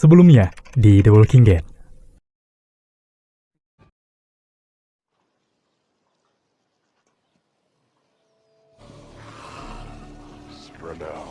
Sebelumnya di The Walking Dead. Spread out.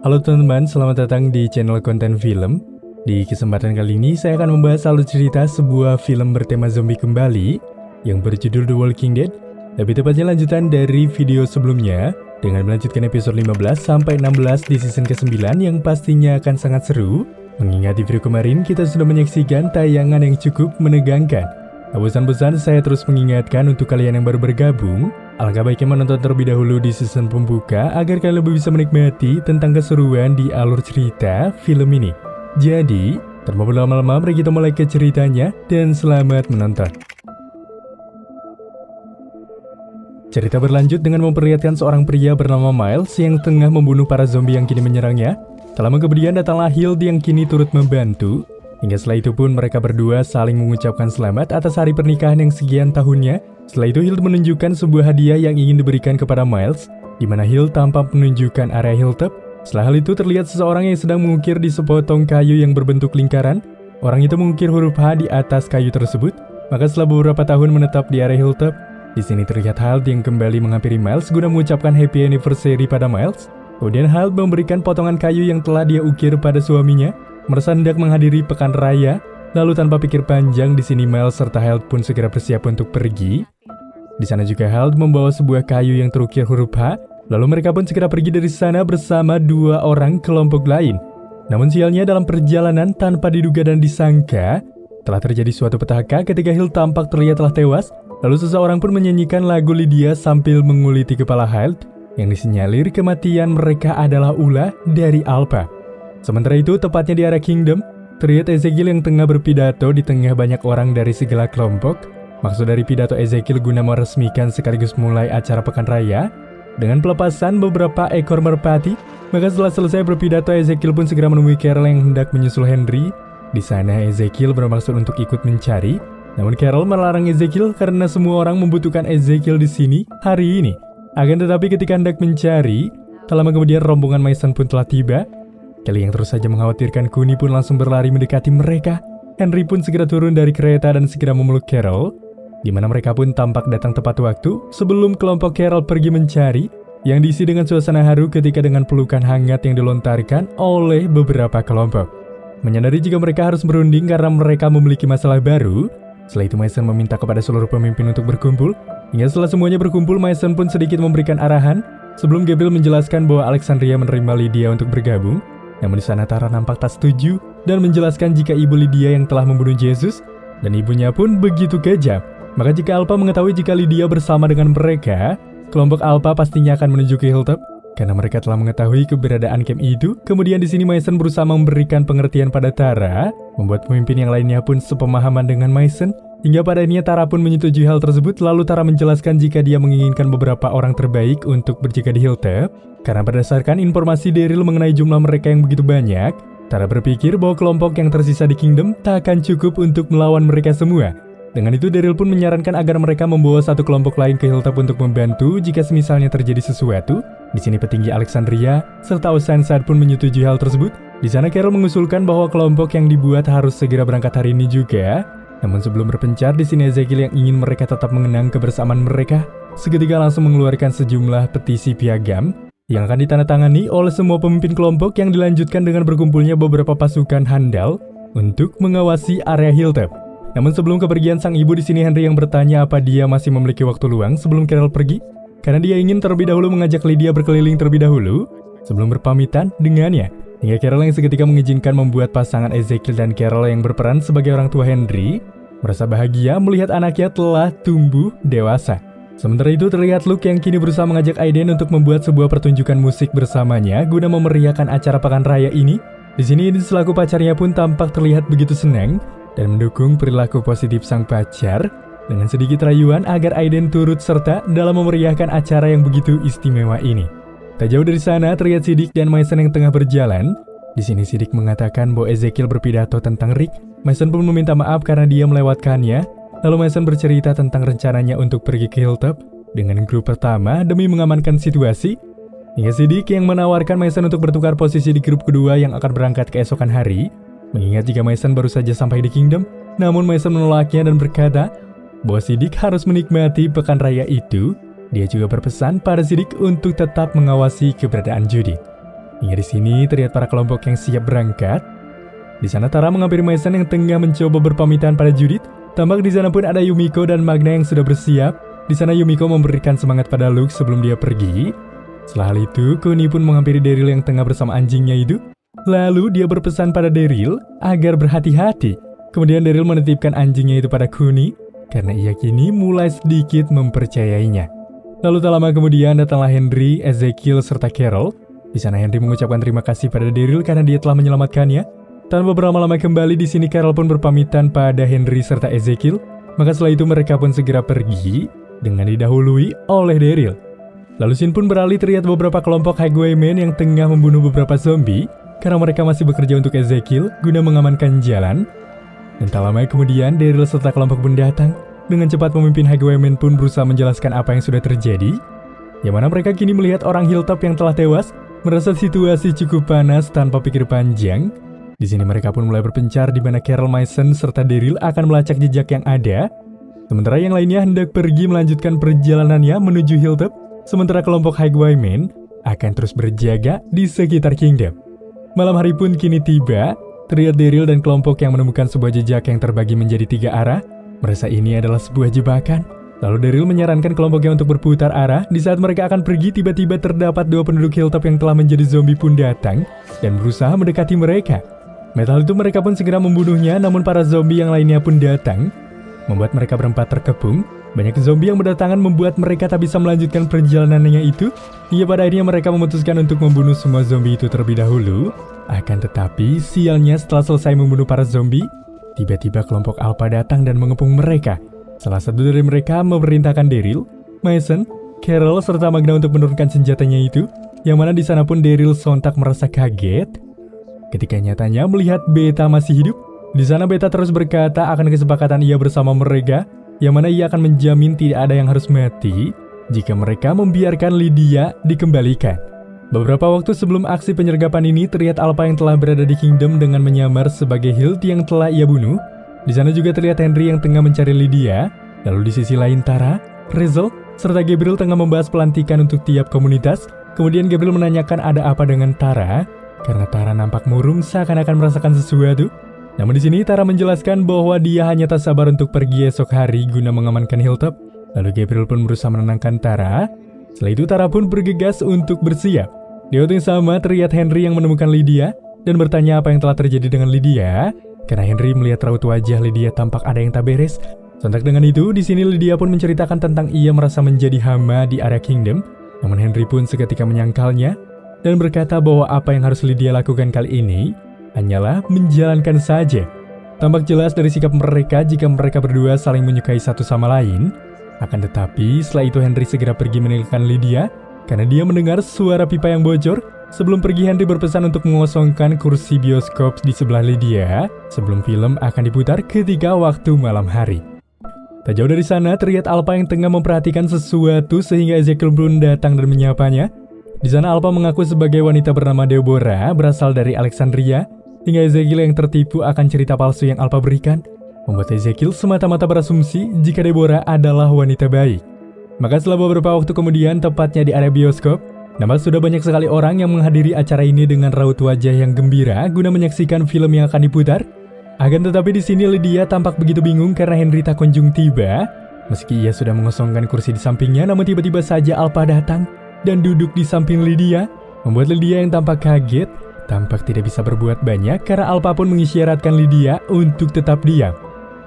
Halo teman-teman, selamat datang di channel konten film. Di kesempatan kali ini saya akan membahas alur cerita sebuah film bertema zombie kembali yang berjudul The Walking Dead. Lebih tepatnya lanjutan dari video sebelumnya dengan melanjutkan episode 15 sampai 16 di season ke-9 yang pastinya akan sangat seru. Mengingat di video kemarin kita sudah menyaksikan tayangan yang cukup menegangkan. Tak bosan-bosan saya terus mengingatkan untuk kalian yang baru bergabung, alangkah baiknya menonton terlebih dahulu di season pembuka agar kalian lebih bisa menikmati tentang keseruan di alur cerita film ini. Jadi, tanpa berlama-lama mari kita mulai ke ceritanya dan selamat menonton. Cerita berlanjut dengan memperlihatkan seorang pria bernama Miles yang tengah membunuh para zombie yang kini menyerangnya. Tak lama kemudian datanglah Hild yang kini turut membantu. Hingga setelah itu pun mereka berdua saling mengucapkan selamat atas hari pernikahan yang sekian tahunnya. Setelah itu Hild menunjukkan sebuah hadiah yang ingin diberikan kepada Miles, di mana Hild tampak menunjukkan area hilltop. Setelah hal itu terlihat seseorang yang sedang mengukir di sepotong kayu yang berbentuk lingkaran. Orang itu mengukir huruf H di atas kayu tersebut. Maka setelah beberapa tahun menetap di area hilltop, di sini terlihat Hild yang kembali menghampiri Miles guna mengucapkan happy anniversary pada Miles. Kemudian Hild memberikan potongan kayu yang telah dia ukir pada suaminya. Merasa hendak menghadiri pekan raya, lalu tanpa pikir panjang di sini Miles serta Hild pun segera bersiap untuk pergi. Di sana juga Hild membawa sebuah kayu yang terukir huruf H, lalu mereka pun segera pergi dari sana bersama dua orang kelompok lain. Namun sialnya dalam perjalanan tanpa diduga dan disangka, telah terjadi suatu petaka ketika Hild tampak terlihat telah tewas, lalu seseorang pun menyanyikan lagu Lydia sambil menguliti kepala Hild, yang disinyalir kematian mereka adalah ulah dari Alpha. Sementara itu, tepatnya di area Kingdom, terlihat Ezekiel yang tengah berpidato di tengah banyak orang dari segala kelompok. Maksud dari pidato Ezekiel guna meresmikan sekaligus mulai acara pekan raya dengan pelepasan beberapa ekor merpati. Maka setelah selesai berpidato, Ezekiel pun segera menemui Carol yang hendak menyusul Henry. Di sana Ezekiel bermaksud untuk ikut mencari, namun Carol melarang Ezekiel karena semua orang membutuhkan Ezekiel di sini hari ini. Akan tetapi ketika hendak mencari, tak lama kemudian rombongan Mason pun telah tiba. Kelly yang terus saja mengkhawatirkan Kuni pun langsung berlari mendekati mereka. Henry pun segera turun dari kereta dan segera memeluk Carol, di mana mereka pun tampak datang tepat waktu sebelum kelompok Carol pergi mencari, yang diisi dengan suasana haru ketika dengan pelukan hangat yang dilontarkan oleh beberapa kelompok. Menyadari jika mereka harus berunding karena mereka memiliki masalah baru, setelah itu Mason meminta kepada seluruh pemimpin untuk berkumpul. Hingga setelah semuanya berkumpul, Mason pun sedikit memberikan arahan sebelum Gabriel menjelaskan bahwa Alexandria menerima Lydia untuk bergabung. Namun di sana Tara nampak tak setuju dan menjelaskan jika ibu Lydia yang telah membunuh Yesus dan ibunya pun begitu kejam. Maka jika Alpha mengetahui jika Lydia bersama dengan mereka, kelompok Alpha pastinya akan menuju ke hilltop karena mereka telah mengetahui keberadaan camp itu. Kemudian di sini Mason berusaha memberikan pengertian pada Tara, membuat pemimpin yang lainnya pun sepemahaman dengan Mason. Hingga pada akhirnya Tara pun menyetujui hal tersebut, lalu Tara menjelaskan jika dia menginginkan beberapa orang terbaik untuk berjaga di hilltop. Karena berdasarkan informasi Daryl mengenai jumlah mereka yang begitu banyak, Tara berpikir bahwa kelompok yang tersisa di Kingdom tak akan cukup untuk melawan mereka semua. Dengan itu Daryl pun menyarankan agar mereka membawa satu kelompok lain ke hilltop untuk membantu jika semisalnya terjadi sesuatu. Di sini petinggi Alexandria serta Oceanside pun menyetujui hal tersebut. Di sana Carol mengusulkan bahwa kelompok yang dibuat harus segera berangkat hari ini juga. Namun sebelum berpencar, di sini Ezekiel yang ingin mereka tetap mengenang kebersamaan mereka seketika langsung mengeluarkan sejumlah petisi piagam yang akan ditandatangani oleh semua pemimpin kelompok, yang dilanjutkan dengan berkumpulnya beberapa pasukan handal untuk mengawasi area hilltop. Namun sebelum kepergian sang ibu, di sini Henry yang bertanya apa dia masih memiliki waktu luang sebelum Carol pergi, karena dia ingin terlebih dahulu mengajak Lydia berkeliling terlebih dahulu sebelum berpamitan dengannya. Hingga Carol yang seketika mengizinkan membuat pasangan Ezekiel dan Carol yang berperan sebagai orang tua Henry merasa bahagia melihat anaknya telah tumbuh dewasa. Sementara itu terlihat Luke yang kini berusaha mengajak Aiden untuk membuat sebuah pertunjukan musik bersamanya guna memeriahkan acara pekan raya ini. Di sini Edith selaku pacarnya pun tampak terlihat begitu senang dan mendukung perilaku positif sang pacar dengan sedikit rayuan agar Aiden turut serta dalam memeriahkan acara yang begitu istimewa ini. Tak jauh dari sana terlihat Siddiq dan Mason yang tengah berjalan. Di sini Siddiq mengatakan bahwa Ezekiel berpidato tentang Rick. Mason pun meminta maaf karena dia melewatkannya. Lalu Mason bercerita tentang rencananya untuk pergi ke Hilltop dengan grup pertama demi mengamankan situasi. Hingga Siddiq yang menawarkan Mason untuk bertukar posisi di grup kedua yang akan berangkat keesokan hari. Mengingat jika Mason baru saja sampai di Kingdom, namun Mason menolaknya dan berkata bahwa Siddiq harus menikmati pekan raya itu. Dia juga berpesan pada Siddiq untuk tetap mengawasi keberadaan Judith. Hingga di sini terlihat para kelompok yang siap berangkat. Di sana Tara menghampiri Mason yang tengah mencoba berpamitan pada Judith. Tampak di sana pun ada Yumiko dan Magna yang sudah bersiap. Di sana Yumiko memberikan semangat pada Luke sebelum dia pergi. Setelah hal itu, Kuni pun menghampiri Daryl yang tengah bersama anjingnya itu. Lalu dia berpesan pada Daryl agar berhati-hati. Kemudian Daryl menitipkan anjingnya itu pada Kuni karena ia kini mulai sedikit mempercayainya. Lalu tak lama kemudian datanglah Henry, Ezekiel, serta Carol. Di sana Henry mengucapkan terima kasih pada Daryl karena dia telah menyelamatkannya. Tanpa beberapa lama kembali di sini Carol pun berpamitan pada Henry serta Ezekiel. Maka setelah itu mereka pun segera pergi dengan didahului oleh Daryl. Lalu scene pun beralih terlihat beberapa kelompok highwaymen yang tengah membunuh beberapa zombie karena mereka masih bekerja untuk Ezekiel guna mengamankan jalan. Dan tak lama kemudian Daryl serta kelompok pun datang. Dengan cepat pemimpin highwaymen pun berusaha menjelaskan apa yang sudah terjadi, yang mana mereka kini melihat orang Hilltop yang telah tewas, merasa situasi cukup panas tanpa pikir panjang. Di sini mereka pun mulai berpencar di mana Carol, Mason serta Daryl akan melacak jejak yang ada. Sementara yang lainnya hendak pergi melanjutkan perjalanannya menuju Hilltop, sementara kelompok highwaymen akan terus berjaga di sekitar Kingdom. Malam hari pun kini tiba, terlihat Daryl dan kelompok yang menemukan sebuah jejak yang terbagi menjadi 3 arah. Merasa ini adalah sebuah jebakan. Lalu Daryl menyarankan kelompoknya untuk berputar arah. Di saat mereka akan pergi, tiba-tiba terdapat 2 penduduk Hilltop yang telah menjadi zombie pun datang dan berusaha mendekati mereka. Metal itu mereka pun segera membunuhnya, namun para zombie yang lainnya pun datang, membuat mereka berempat terkepung. Banyak zombie yang berdatangan membuat mereka tak bisa melanjutkan perjalanannya itu. Hingga pada akhirnya mereka memutuskan untuk membunuh semua zombie itu terlebih dahulu. Akan tetapi, sialnya setelah selesai membunuh para zombie, tiba-tiba kelompok Alpha datang dan mengepung mereka. Salah satu dari mereka memerintahkan Daryl, Mason, Carol, serta Magna untuk menurunkan senjatanya itu, yang mana di sana pun Daryl sontak merasa kaget ketika nyatanya melihat Beta masih hidup. Di sana Beta terus berkata akan kesepakatan ia bersama mereka, yang mana ia akan menjamin tidak ada yang harus mati jika mereka membiarkan Lydia dikembalikan. Beberapa waktu sebelum aksi penyergapan ini, terlihat Alpha yang telah berada di Kingdom dengan menyamar sebagai Hilt yang telah ia bunuh. Di sana juga terlihat Henry yang tengah mencari Lydia. Lalu di sisi lain Tara, Rizal, serta Gabriel tengah membahas pelantikan untuk tiap komunitas. Kemudian Gabriel menanyakan ada apa dengan Tara, karena Tara nampak murung seakan-akan merasakan sesuatu. Namun di sini Tara menjelaskan bahwa dia hanya tak sabar untuk pergi esok hari guna mengamankan Hilltop. Lalu Gabriel pun berusaha menenangkan Tara. Setelah itu Tara pun bergegas untuk bersiap. Di waktu yang sama terlihat Henry yang menemukan Lydia dan bertanya apa yang telah terjadi dengan Lydia. Karena Henry melihat raut wajah Lydia tampak ada yang tak beres. Sontak dengan itu, di sini Lydia pun menceritakan tentang ia merasa menjadi hama di area Kingdom. Namun Henry pun seketika menyangkalnya dan berkata bahwa apa yang harus Lydia lakukan kali ini hanyalah menjalankan saja. Tampak jelas dari sikap mereka jika mereka berdua saling menyukai satu sama lain. Akan tetapi setelah itu Henry segera pergi meninggalkan Lydia karena dia mendengar suara pipa yang bocor. Sebelum pergi Henry berpesan untuk mengosongkan kursi bioskop di sebelah Lydia sebelum film akan diputar ketika waktu malam hari. Tak jauh dari sana terlihat Alpha yang tengah memperhatikan sesuatu sehingga Ezekiel pun datang dan menyapanya. Di sana Alpha mengaku sebagai wanita bernama Deborah berasal dari Alexandria, hingga Ezekiel yang tertipu akan cerita palsu yang Alpha berikan, membuat Ezekiel semata-mata berasumsi jika Deborah adalah wanita baik. Maka setelah beberapa waktu kemudian, tepatnya di area bioskop, nampak sudah banyak sekali orang yang menghadiri acara ini dengan raut wajah yang gembira guna menyaksikan film yang akan diputar. Akan tetapi di sini Lydia tampak begitu bingung karena Henry tak kunjung tiba. Meski ia sudah mengosongkan kursi di sampingnya, namun tiba-tiba saja Alpha datang dan duduk di samping Lydia, membuat Lydia yang tampak kaget, tampak tidak bisa berbuat banyak karena Alpha pun mengisyaratkan Lydia untuk tetap diam.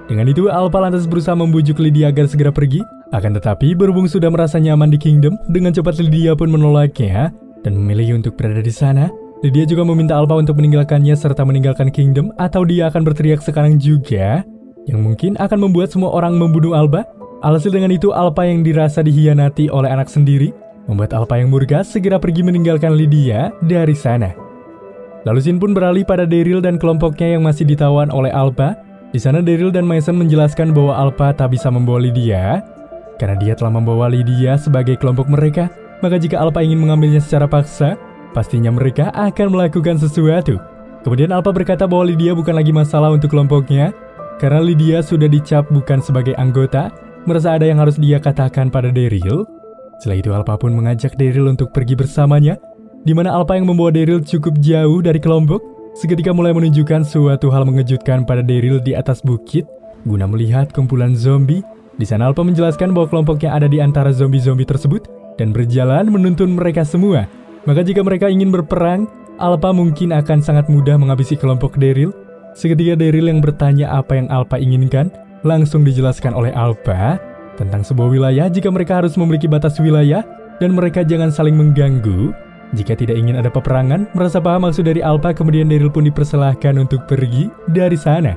Dengan itu Alpha lantas berusaha membujuk Lydia agar segera pergi. Akan tetapi berhubung sudah merasa nyaman di Kingdom, dengan cepat Lydia pun menolaknya dan memilih untuk berada di sana. Lydia juga meminta Alpha untuk meninggalkannya serta meninggalkan Kingdom atau dia akan berteriak sekarang juga, yang mungkin akan membuat semua orang membunuh Alpha. Alhasil dengan itu Alpha yang dirasa dihianati oleh anak sendiri, membuat Alpha yang murka segera pergi meninggalkan Lydia dari sana. Lalu scene pun beralih pada Daryl dan kelompoknya yang masih ditawan oleh Alpha. Di sana Daryl dan Mason menjelaskan bahwa Alpha tak bisa membawa Lydia, karena dia telah membawa Lydia sebagai kelompok mereka. Maka jika Alpha ingin mengambilnya secara paksa, pastinya mereka akan melakukan sesuatu. Kemudian Alpha berkata bahwa Lydia bukan lagi masalah untuk kelompoknya, karena Lydia sudah dicap bukan sebagai anggota, merasa ada yang harus dia katakan pada Daryl. Setelah itu Alpha pun mengajak Daryl untuk pergi bersamanya, di mana Alpha yang membawa Daryl cukup jauh dari kelompok, seketika mulai menunjukkan suatu hal mengejutkan pada Daryl di atas bukit, guna melihat kumpulan zombie. Di sana Alpha menjelaskan bahwa kelompoknya ada di antara zombie-zombie tersebut, dan berjalan menuntun mereka semua. Maka jika mereka ingin berperang, Alpha mungkin akan sangat mudah menghabisi kelompok Daryl. Seketika Daryl yang bertanya apa yang Alpha inginkan, langsung dijelaskan oleh Alpha tentang sebuah wilayah jika mereka harus memiliki batas wilayah dan mereka jangan saling mengganggu. Jika tidak ingin ada peperangan, merasa paham maksud dari Alpha, kemudian Daryl pun dipersilahkan untuk pergi dari sana.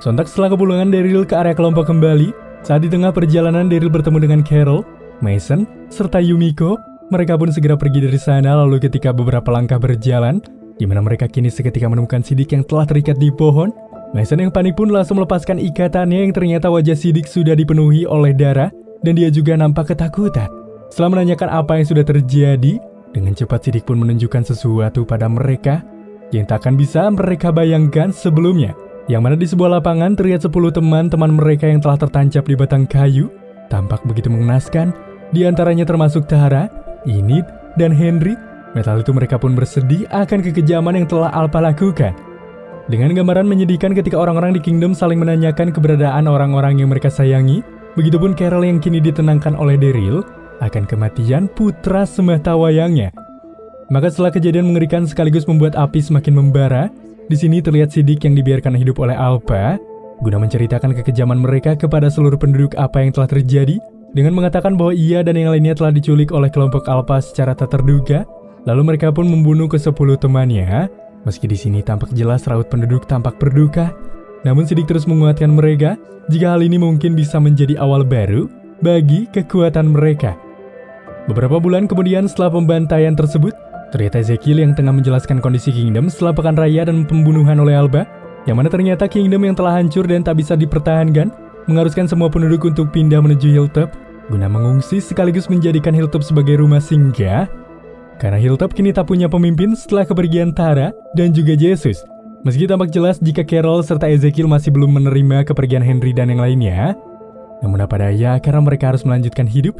Sontak setelah kepulangan Daryl ke area kelompok kembali, saat di tengah perjalanan Daryl bertemu dengan Carol, Mason, serta Yumiko. Mereka pun segera pergi dari sana. Lalu ketika beberapa langkah berjalan, di mana mereka kini seketika menemukan Siddiq yang telah terikat di pohon, Mason yang panik pun langsung melepaskan ikatannya yang ternyata wajah Siddiq sudah dipenuhi oleh darah dan dia juga nampak ketakutan. Setelah menanyakan apa yang sudah terjadi, dengan cepat Siddiq pun menunjukkan sesuatu pada mereka yang tak akan bisa mereka bayangkan sebelumnya. Yang mana di sebuah lapangan terlihat 10 teman-teman mereka yang telah tertancap di batang kayu, tampak begitu mengenaskan. Di antaranya termasuk Tara, Enid, dan Henry. Metal itu mereka pun bersedih akan kekejaman yang telah Alpha lakukan. Dengan gambaran menyedihkan ketika orang-orang di Kingdom saling menanyakan keberadaan orang-orang yang mereka sayangi, begitupun Carol yang kini ditenangkan oleh Daryl akan kematian putra sematawayangnya. Maka setelah kejadian mengerikan sekaligus membuat api semakin membara, di sini terlihat Siddiq yang dibiarkan hidup oleh Alpha guna menceritakan kekejaman mereka kepada seluruh penduduk apa yang telah terjadi, dengan mengatakan bahwa ia dan yang lainnya telah diculik oleh kelompok Alpha secara tak terduga. Lalu mereka pun membunuh ke-10 temannya. Meski di sini tampak jelas raut penduduk tampak berduka, namun Siddiq terus menguatkan mereka jika hal ini mungkin bisa menjadi awal baru bagi kekuatan mereka. Beberapa bulan kemudian setelah pembantaian tersebut, ternyata Ezekiel yang tengah menjelaskan kondisi Kingdom setelah pekan raya dan pembunuhan oleh Alba, yang mana ternyata Kingdom yang telah hancur dan tak bisa dipertahankan, mengharuskan semua penduduk untuk pindah menuju Hilltop guna mengungsi sekaligus menjadikan Hilltop sebagai rumah singgah. Karena Hilltop kini tak punya pemimpin setelah kepergian Tara dan juga Jesus. Meski tampak jelas jika Carol serta Ezekiel masih belum menerima kepergian Henry dan yang lainnya, namun apa daya karena mereka harus melanjutkan hidup.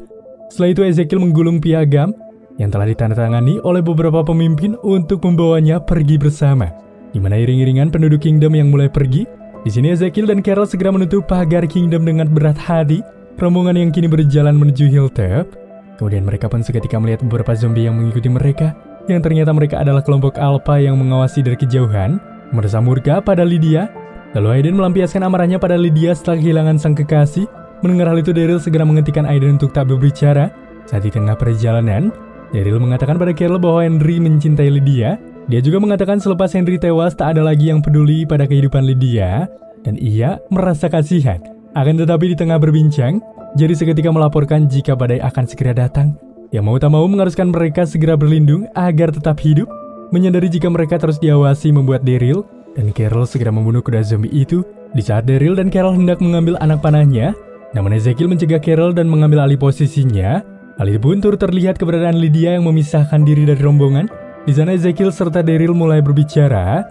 Setelah itu Ezekiel menggulung piagam yang telah ditandatangani oleh beberapa pemimpin untuk membawanya pergi bersama. Di mana iring-iringan penduduk Kingdom yang mulai pergi. Di sini Ezekiel dan Carol segera menutup pagar Kingdom dengan berat hati. Rombongan yang kini berjalan menuju Hilltop. Kemudian mereka pun seketika melihat beberapa zombie yang mengikuti mereka, yang ternyata mereka adalah kelompok Alpha yang mengawasi dari kejauhan. Merasa murka pada Lydia. Lalu Aiden melampiaskan amarahnya pada Lydia setelah kehilangan sang kekasih. Mendengar hal itu Daryl segera menghentikan Aiden untuk tak berbicara. Saat di tengah perjalanan, Daryl mengatakan pada Carol bahwa Henry mencintai Lydia. Dia juga mengatakan selepas Henry tewas tak ada lagi yang peduli pada kehidupan Lydia, dan ia merasa kasihan. Akan tetapi di tengah berbincang, Jerry seketika melaporkan jika badai akan segera datang, yang mau tak mau mengharuskan mereka segera berlindung agar tetap hidup. Menyadari jika mereka terus diawasi membuat Daryl dan Carol segera membunuh kuda zombie itu. Di saat Daryl dan Carol hendak mengambil anak panahnya, namun Ezekiel mencegah Carol dan mengambil alih posisinya. Hal itu pun turut terlihat keberadaan Lydia yang memisahkan diri dari rombongan. Di sana Ezekiel serta Daryl mulai berbicara.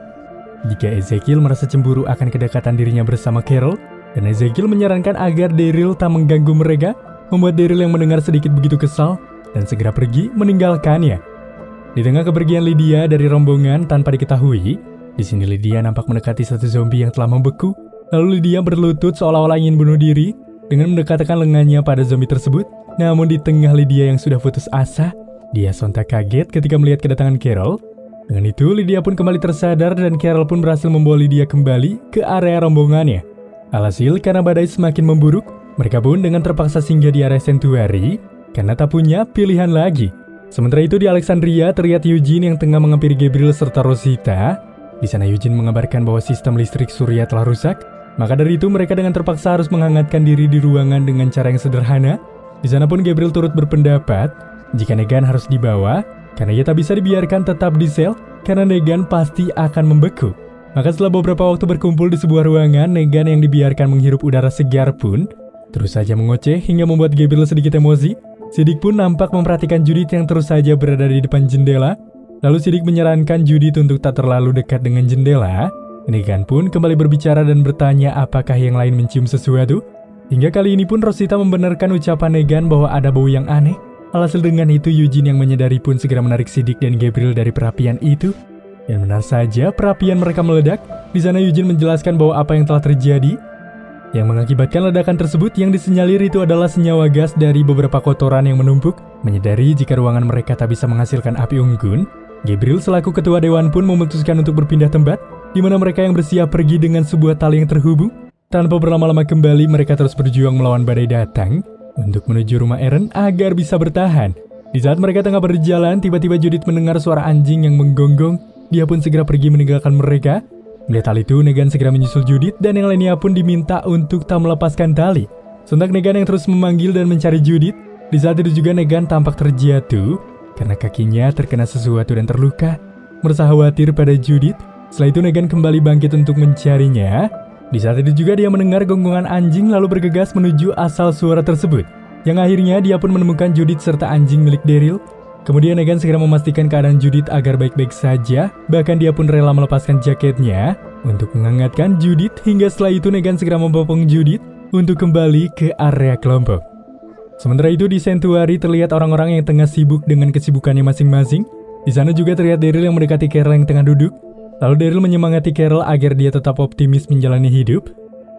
Jika Ezekiel merasa cemburu akan kedekatan dirinya bersama Carol, dan Ezekiel menyarankan agar Daryl tak mengganggu mereka, membuat Daryl yang mendengar sedikit begitu kesal dan segera pergi meninggalkannya. Di tengah kepergian Lydia dari rombongan tanpa diketahui, di sini Lydia nampak mendekati satu zombie yang telah membeku. Lalu Lydia berlutut seolah-olah ingin bunuh diri dengan mendekatkan lengannya pada zombie tersebut. Namun di tengah Lydia yang sudah putus asa, dia sontak kaget ketika melihat kedatangan Carol. Dengan itu Lydia pun kembali tersadar dan Carol pun berhasil membawa Lydia kembali ke area rombongannya. Alhasil karena badai semakin memburuk, mereka pun dengan terpaksa singgah di area Sanctuary karena tak punya pilihan lagi. Sementara itu di Alexandria terlihat Eugene yang tengah menghampiri Gabriel serta Rosita. Di sana Eugene mengabarkan bahwa sistem listrik Surya telah rusak. Maka dari itu mereka dengan terpaksa harus menghangatkan diri di ruangan dengan cara yang sederhana. Di sana pun Gabriel turut berpendapat jika Negan harus dibawa karena ia tak bisa dibiarkan tetap di sel karena Negan pasti akan membeku. Maka setelah beberapa waktu berkumpul di sebuah ruangan, Negan yang dibiarkan menghirup udara segar pun terus saja mengoceh hingga membuat Gabriel sedikit emosi. Siddiq pun nampak memperhatikan Judith yang terus saja berada di depan jendela. Lalu Siddiq menyarankan Judith untuk tak terlalu dekat dengan jendela. Negan pun kembali berbicara dan bertanya apakah yang lain mencium sesuatu. Hingga kali ini pun Rosita membenarkan ucapan Negan bahwa ada bau yang aneh. Alhasil dengan itu Eugene yang menyadari pun segera menarik Siddiq dan Gabriel dari perapian itu. Dan benar saja perapian mereka meledak. Di sana Eugene menjelaskan bahwa apa yang telah terjadi yang mengakibatkan ledakan tersebut yang disinyalir itu adalah senyawa gas dari beberapa kotoran yang menumpuk. Menyadari jika ruangan mereka tak bisa menghasilkan api unggun, Gabriel selaku ketua dewan pun memutuskan untuk berpindah tempat, di mana mereka yang bersiap pergi dengan sebuah tali yang terhubung. Tanpa berlama-lama kembali, mereka terus berjuang melawan badai datang untuk menuju rumah Eren agar bisa bertahan. Di saat mereka tengah berjalan, tiba-tiba Judith mendengar suara anjing yang menggonggong. Dia pun segera pergi meninggalkan mereka. Melihat hal itu, Negan segera menyusul Judith dan yang lainnya pun diminta untuk tak melepaskan tali. Sontak Negan yang terus memanggil dan mencari Judith. Di saat itu juga Negan tampak terjatuh karena kakinya terkena sesuatu dan terluka. Merasa khawatir pada Judith, setelah itu Negan kembali bangkit untuk mencarinya. Di saat itu juga dia mendengar gonggongan anjing lalu bergegas menuju asal suara tersebut. Yang akhirnya dia pun menemukan Judith serta anjing milik Daryl. Kemudian Negan segera memastikan keadaan Judith agar baik-baik saja. Bahkan dia pun rela melepaskan jaketnya untuk menghangatkan Judith. Hingga setelah itu Negan segera membopong Judith untuk kembali ke area kelompok. Sementara itu di Sanctuary terlihat orang-orang yang tengah sibuk dengan kesibukannya masing-masing. Di sana juga terlihat Daryl yang mendekati Carol yang tengah duduk. Lalu Daryl menyemangati Carol agar dia tetap optimis menjalani hidup.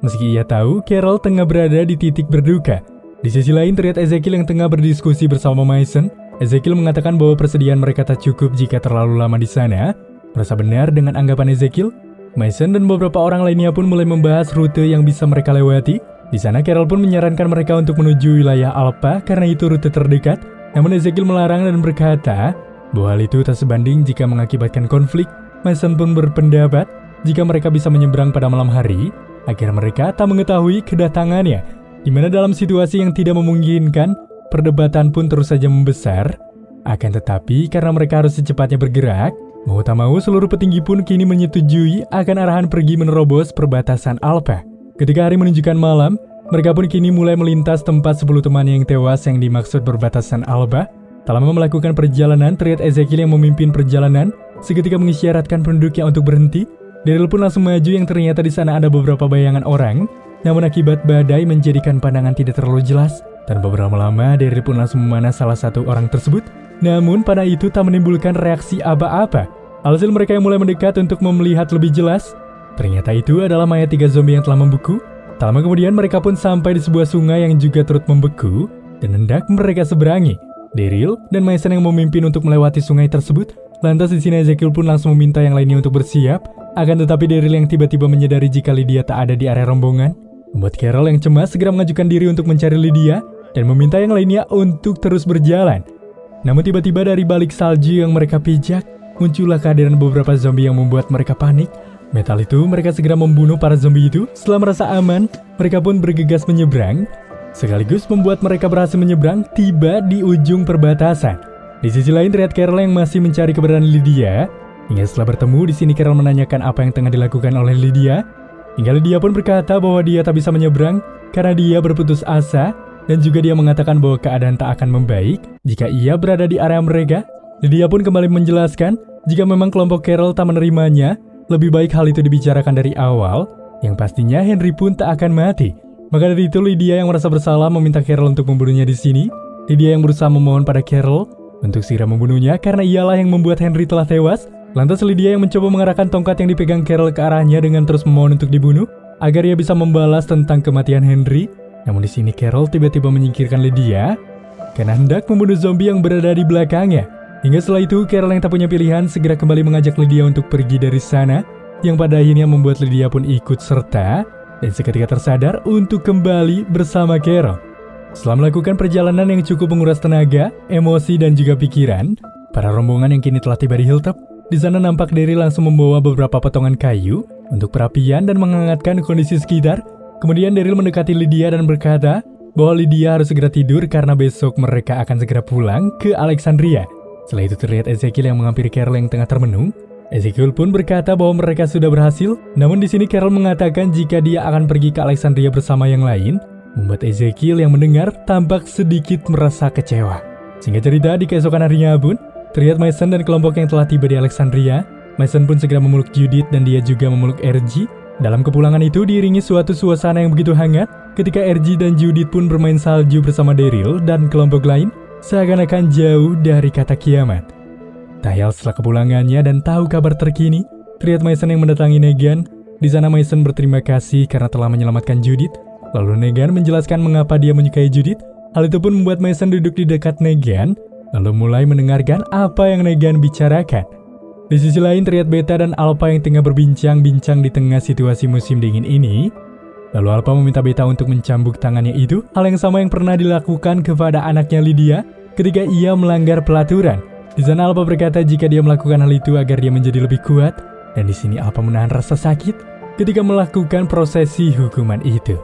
Meski ia tahu Carol tengah berada di titik berduka. Di sisi lain terlihat Ezekiel yang tengah berdiskusi bersama Mason. Ezekiel mengatakan bahwa persediaan mereka tak cukup jika terlalu lama di sana. Merasa benar dengan anggapan Ezekiel. Mason dan beberapa orang lainnya pun mulai membahas rute yang bisa mereka lewati. Di sana Carol pun menyarankan mereka untuk menuju wilayah Alpha karena itu rute terdekat. Namun Ezekiel melarang dan berkata bahwa hal itu tak sebanding jika mengakibatkan konflik. Mason pun berpendapat jika mereka bisa menyeberang pada malam hari agar mereka tak mengetahui kedatangannya. Di mana dalam situasi yang tidak memungkinkan, perdebatan pun terus saja membesar. Akan tetapi karena mereka harus secepatnya bergerak, mau tak mau seluruh petinggi pun kini menyetujui akan arahan pergi menerobos perbatasan Alpha. Ketika hari menunjukkan malam, mereka pun kini mulai melintas tempat 10 temannya yang tewas yang dimaksud perbatasan Alpha. Tak lama melakukan perjalanan, terlihat Ezekiel yang memimpin perjalanan, seketika mengisyaratkan penduduknya untuk berhenti. Daryl pun langsung maju yang ternyata di sana ada beberapa bayangan orang. Namun akibat badai menjadikan pandangan tidak terlalu jelas. Tanpa berlama-lama, Daryl pun langsung memanah salah satu orang tersebut. Namun panah itu tak menimbulkan reaksi apa-apa. Alhasil mereka yang mulai mendekat untuk melihat lebih jelas. Ternyata itu adalah mayat 3 zombie yang telah membeku. Tak lama kemudian mereka pun sampai di sebuah sungai yang juga turut membeku dan hendak mereka seberangi. Daryl dan Mason yang memimpin untuk melewati sungai tersebut. Lantas di sini Ezekiel pun langsung meminta yang lainnya untuk bersiap. Akan tetapi Daryl yang tiba-tiba menyadari jika Lydia tak ada di area rombongan, membuat Carol yang cemas segera mengajukan diri untuk mencari Lydia dan meminta yang lainnya untuk terus berjalan. Namun tiba-tiba dari balik salju yang mereka pijak, muncullah kehadiran beberapa zombie yang membuat mereka panik. Metal itu mereka segera membunuh para zombie itu. Setelah merasa aman, mereka pun bergegas menyeberang. Sekaligus membuat mereka berhasil menyeberang tiba di ujung perbatasan. Di sisi lain terlihat Carol yang masih mencari keberadaan Lydia. Hingga setelah bertemu di sini Carol menanyakan apa yang tengah dilakukan oleh Lydia. Hingga Lydia pun berkata bahwa dia tak bisa menyeberang karena dia berputus asa. Dan juga dia mengatakan bahwa keadaan tak akan membaik jika ia berada di area mereka. Lydia pun kembali menjelaskan jika memang kelompok Carol tak menerimanya, lebih baik hal itu dibicarakan dari awal. Yang pastinya Henry pun tak akan mati. Maka dari itu Lydia yang merasa bersalah meminta Carol untuk membunuhnya di sini. Lydia yang berusaha memohon pada Carol untuk segera membunuhnya karena ialah yang membuat Henry telah tewas. Lantas Lydia yang mencoba mengarahkan tongkat yang dipegang Carol ke arahnya dengan terus memohon untuk dibunuh agar ia bisa membalas tentang kematian Henry. Namun di sini Carol tiba-tiba menyingkirkan Lydia karena hendak membunuh zombie yang berada di belakangnya. Hingga setelah itu Carol yang tak punya pilihan segera kembali mengajak Lydia untuk pergi dari sana, yang pada akhirnya membuat Lydia pun ikut serta dan seketika tersadar untuk kembali bersama Carol. Setelah melakukan perjalanan yang cukup menguras tenaga, emosi, dan juga pikiran, para rombongan yang kini telah tiba di Hilltop, di sana nampak Daryl langsung membawa beberapa potongan kayu untuk perapian dan menghangatkan kondisi sekitar. Kemudian Daryl mendekati Lydia dan berkata bahwa Lydia harus segera tidur karena besok mereka akan segera pulang ke Alexandria. Setelah itu terlihat Ezekiel yang menghampiri Carol yang tengah termenung. Ezekiel pun berkata bahwa mereka sudah berhasil, namun di sini Carol mengatakan jika dia akan pergi ke Alexandria bersama yang lain, membuat Ezekiel yang mendengar tampak sedikit merasa kecewa. Singkat cerita, di keesokan harinya pun, terlihat Mason dan kelompok yang telah tiba di Alexandria. Mason pun segera memeluk Judith dan dia juga memeluk RG. Dalam kepulangan itu diiringi suatu suasana yang begitu hangat, ketika RG dan Judith pun bermain salju bersama Daryl dan kelompok lain, seakan-akan jauh dari kata kiamat. Tak ayal setelah kepulangannya dan tahu kabar terkini, terlihat Mason yang mendatangi Negan. Di sana Mason berterima kasih karena telah menyelamatkan Judith. Lalu Negan menjelaskan mengapa dia menyukai Judith. Hal itu pun membuat Mason duduk di dekat Negan, lalu mulai mendengarkan apa yang Negan bicarakan. Di sisi lain terlihat Beta dan Alpha yang tengah berbincang-bincang di tengah situasi musim dingin ini. Lalu Alpha meminta Beta untuk mencambuk tangannya itu, hal yang sama yang pernah dilakukan kepada anaknya Lydia ketika ia melanggar pelaturan. Di sana Alpha berkata jika dia melakukan hal itu agar dia menjadi lebih kuat, dan di sini Alpha menahan rasa sakit ketika melakukan prosesi hukuman itu.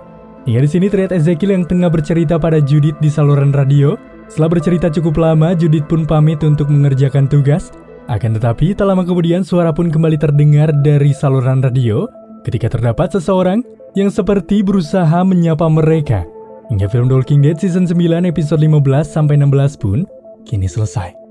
Hingga di sini terlihat Ezekiel yang tengah bercerita pada Judith di saluran radio. Setelah bercerita cukup lama, Judith pun pamit untuk mengerjakan tugas. Akan tetapi, tak lama kemudian suara pun kembali terdengar dari saluran radio ketika terdapat seseorang yang seperti berusaha menyapa mereka. Hingga film The Walking Dead season 9 episode 15-16 pun kini selesai.